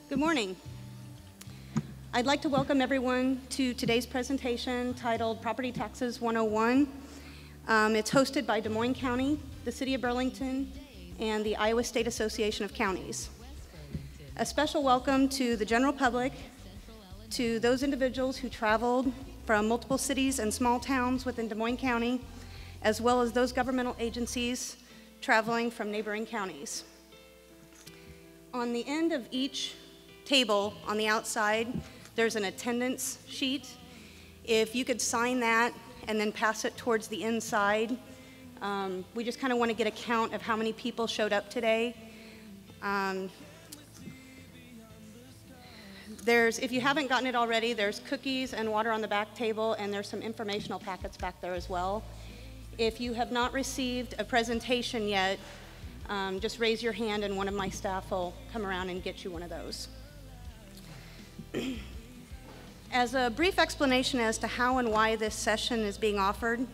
Good morning. I'd like to welcome everyone to today's presentation titled Property Taxes 101. It's hosted by Des Moines County, the City of Burlington, and the Iowa State Association of Counties. A special welcome to the general public, to those individuals who traveled from multiple cities and small towns within Des Moines County, as well as those governmental agencies traveling from neighboring counties. On the end of each table on the outside, there's an attendance sheet. If you could sign that and then pass it towards the inside, we just kind of want to get a count of how many people showed up today. If you haven't gotten it already, there's cookies and water on the back table, and there's some informational packets back there as well. If you have not received a presentation yet, just raise your hand and one of my staff will come around and get you one of those. As a brief explanation as to how and why this session is being offered,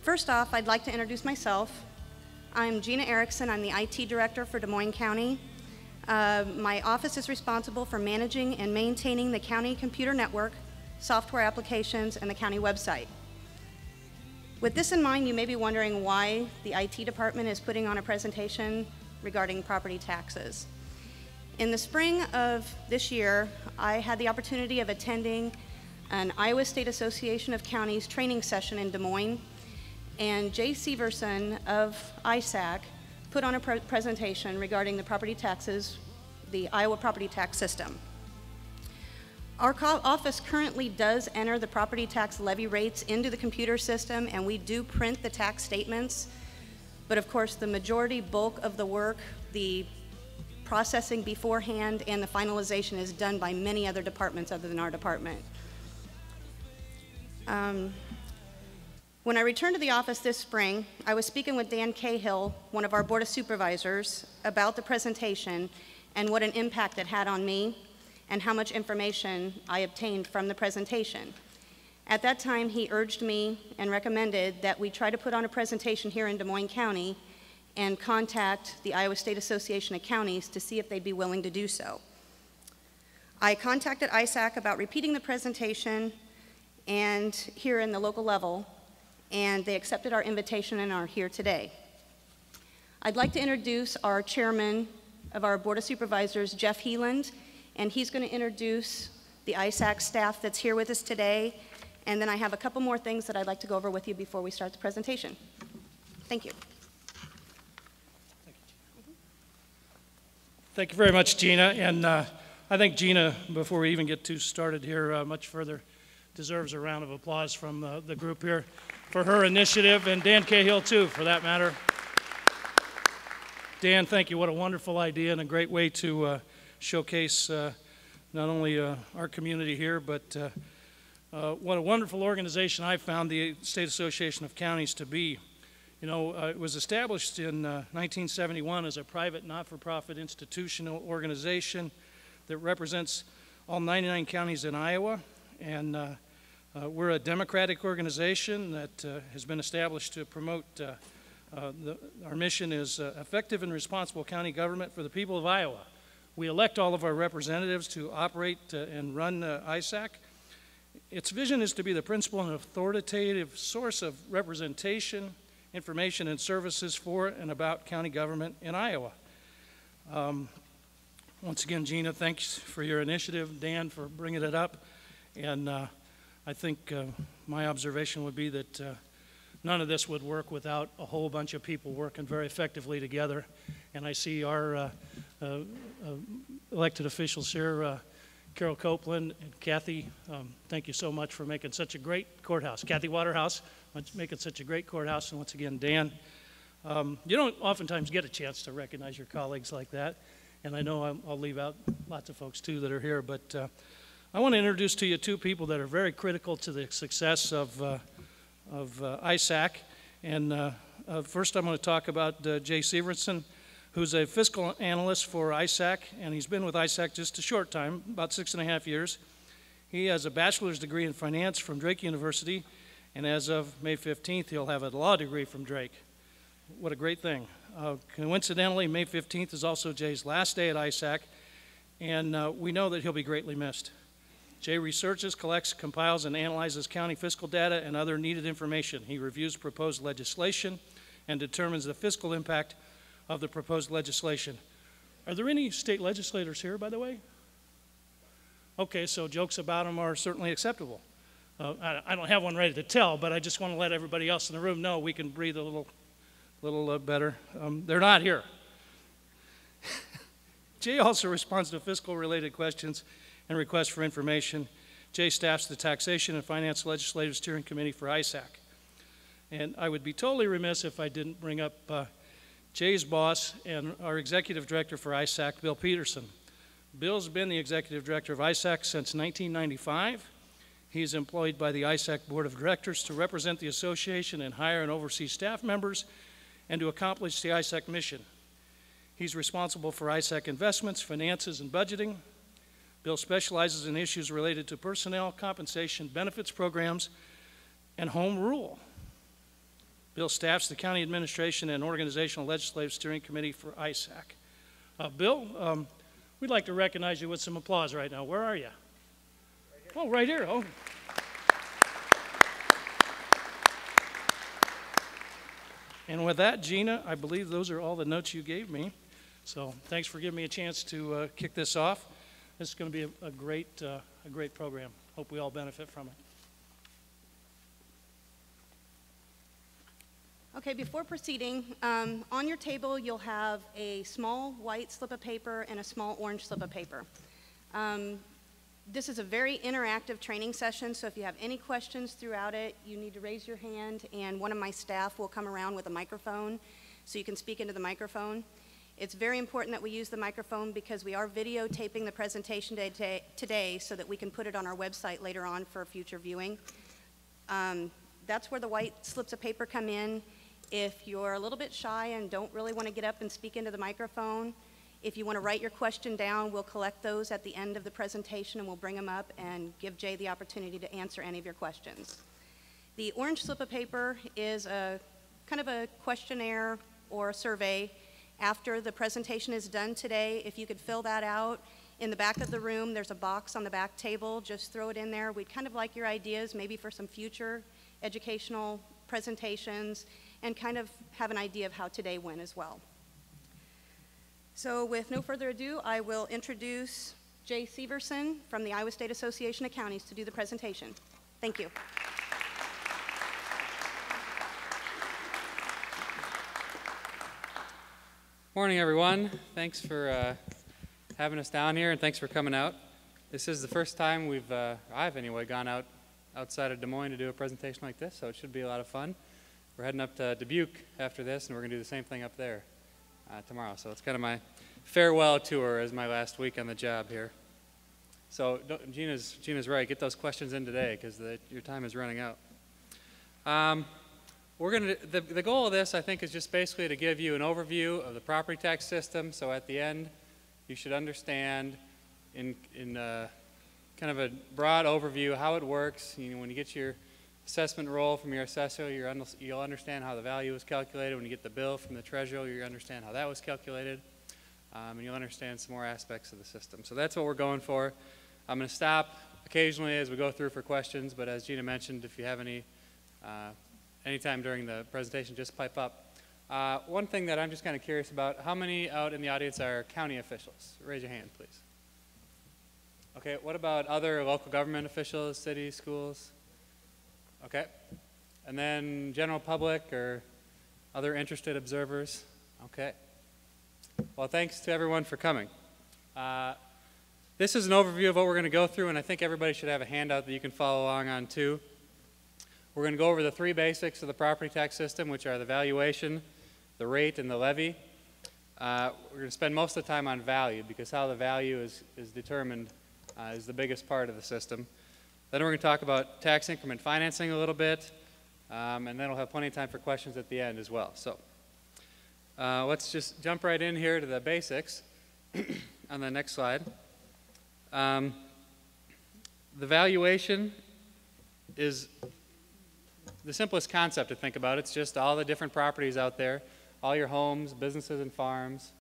first off, I'd like to introduce myself. I'm Gina Erickson. I'm the IT director for Des Moines County. My office is responsible for managing and maintaining the county computer network, software applications, and the county website. With this in mind, you may be wondering why the IT department is putting on a presentation regarding property taxes. In the spring of this year, I had the opportunity of attending an Iowa State Association of Counties training session in Des Moines, and Jay Severson of ISAC put on a presentation regarding the property taxes, the Iowa property tax system. Our office currently does enter the property tax levy rates into the computer system, and we do print the tax statements, but of course the majority bulk of the work, the processing beforehand and the finalization is done by many other departments other than our department. When I returned to the office this spring, I was speaking with Dan Cahill, one of our Board of Supervisors, about the presentation and what an impact it had on me and how much information I obtained from the presentation. At that time, he urged me and recommended that we try to put on a presentation here in Des Moines County and contact the Iowa State Association of Counties to see if they'd be willing to do so. I contacted ISAC about repeating the presentation and here in the local level, and they accepted our invitation and are here today. I'd like to introduce our chairman of our Board of Supervisors, Jeff Heeland, and he's going to introduce the ISAC staff that's here with us today, and then I have a couple more things that I'd like to go over with you before we start the presentation. Thank you. Thank you very much, Gina. And I think Gina, before we even get too started here much further, deserves a round of applause from the group here for her initiative, and Dan Cahill too, for that matter. Dan, thank you. What a wonderful idea and a great way to showcase not only our community here, but what a wonderful organization I found the State Association of Counties to be. You know, it was established in 1971 as a private, not-for-profit institutional organization that represents all 99 counties in Iowa, and we're a democratic organization that has been established to promote, our mission is effective and responsible county government for the people of Iowa. We elect all of our representatives to operate and run ISAC. Its vision is to be the principal and authoritative source of representation, information and services for and about county government in Iowa. Once again, Gina, thanks for your initiative. Dan, for bringing it up. And I think my observation would be that none of this would work without a whole bunch of people working very effectively together. And I see our elected officials here, Carol Copeland and Kathy, thank you so much for making such a great courthouse. Kathy Waterhouse, making such a great courthouse, and once again, Dan. You don't oftentimes get a chance to recognize your colleagues like that, and I know I'll leave out lots of folks too that are here, but I want to introduce to you two people that are very critical to the success of ISAC. And first I'm going to talk about Jay Severson, who's a fiscal analyst for ISAC, and he's been with ISAC just a short time, about 6.5 years. He has a bachelor's degree in finance from Drake University, and as of May 15th, he'll have a law degree from Drake. What a great thing. Coincidentally, May 15th is also Jay's last day at ISAC, and we know that he'll be greatly missed. Jay researches, collects, compiles, and analyzes county fiscal data and other needed information. He reviews proposed legislation and determines the fiscal impact of the proposed legislation. Are there any state legislators here, by the way? Okay, so jokes about them are certainly acceptable. I don't have one ready to tell, but I just want to let everybody else in the room know we can breathe a little better. They're not here. Jay also responds to fiscal-related questions and requests for information. Jay staffs the Taxation and Finance Legislative Steering Committee for ISAC. And I would be totally remiss if I didn't bring up Jay's boss and our Executive Director for ISAC, Bill Peterson. Bill's been the Executive Director of ISAC since 1995. He's employed by the ISAC Board of Directors to represent the association and hire and oversee staff members and to accomplish the ISAC mission. He's responsible for ISAC investments, finances, and budgeting. Bill specializes in issues related to personnel, compensation, benefits programs, and home rule. Bill staffs the County Administration and Organizational Legislative Steering Committee for ISAC. Bill, we'd like to recognize you with some applause right now. Where are you? Oh, right here. Oh. And with that, Gina, I believe those are all the notes you gave me. So thanks for giving me a chance to kick this off. This is going to be a great program. Hope we all benefit from it. Okay, before proceeding, on your table you'll have a small white slip of paper and a small orange slip of paper. This is a very interactive training session, so if you have any questions throughout it, you need to raise your hand, and one of my staff will come around with a microphone so you can speak into the microphone. It's very important that we use the microphone because we are videotaping the presentation today so that we can put it on our website later on for future viewing. That's where the white slips of paper come in. If you're a little bit shy and don't really want to get up and speak into the microphone, if you want to write your question down, we'll collect those at the end of the presentation and we'll bring them up and give Jay the opportunity to answer any of your questions. The orange slip of paper is a kind of a questionnaire or a survey. After the presentation is done today, if you could fill that out, in the back of the room, there's a box on the back table. Just throw it in there. We'd kind of like your ideas, maybe for some future educational presentations, and kind of have an idea of how today went as well. So with no further ado, I will introduce Jay Severson from the Iowa State Association of Counties to do the presentation. Thank you. Morning, everyone. Thanks for having us down here, and thanks for coming out. This is the first time I've anyway, gone outside of Des Moines to do a presentation like this, so it should be a lot of fun. We're heading up to Dubuque after this, and we're going to do the same thing up there tomorrow. So it's kind of my farewell tour as my last week on the job here. So Gina's right. Get those questions in today because your time is running out. The goal of this, I think, is just basically to give you an overview of the property tax system. So at the end, you should understand in kind of a broad overview how it works. You know, when you get your assessment roll from your assessor, you'll understand how the value was calculated. When you get the bill from the treasurer, you'll understand how that was calculated. And you'll understand some more aspects of the system. So that's what we're going for. I'm going to stop occasionally as we go through for questions, but as Gina mentioned, if you have anytime during the presentation, just pipe up. One thing that I'm just kind of curious about, how many out in the audience are county officials? Raise your hand, please. Okay, what about other local government officials, cities, schools? Okay. And then general public or other interested observers? Okay. Well, thanks to everyone for coming. This is an overview of what we're going to go through, and I think everybody should have a handout that you can follow along on too. We're going to go over the three basics of the property tax system, which are the valuation, the rate, and the levy. We're going to spend most of the time on value because how the value is determined is the biggest part of the system. Then we're going to talk about tax increment financing a little bit, and then we'll have plenty of time for questions at the end as well. So let's just jump right in here to the basics on the next slide. The valuation is the simplest concept to think about. It's just all the different properties out there, all your homes, businesses, and farms,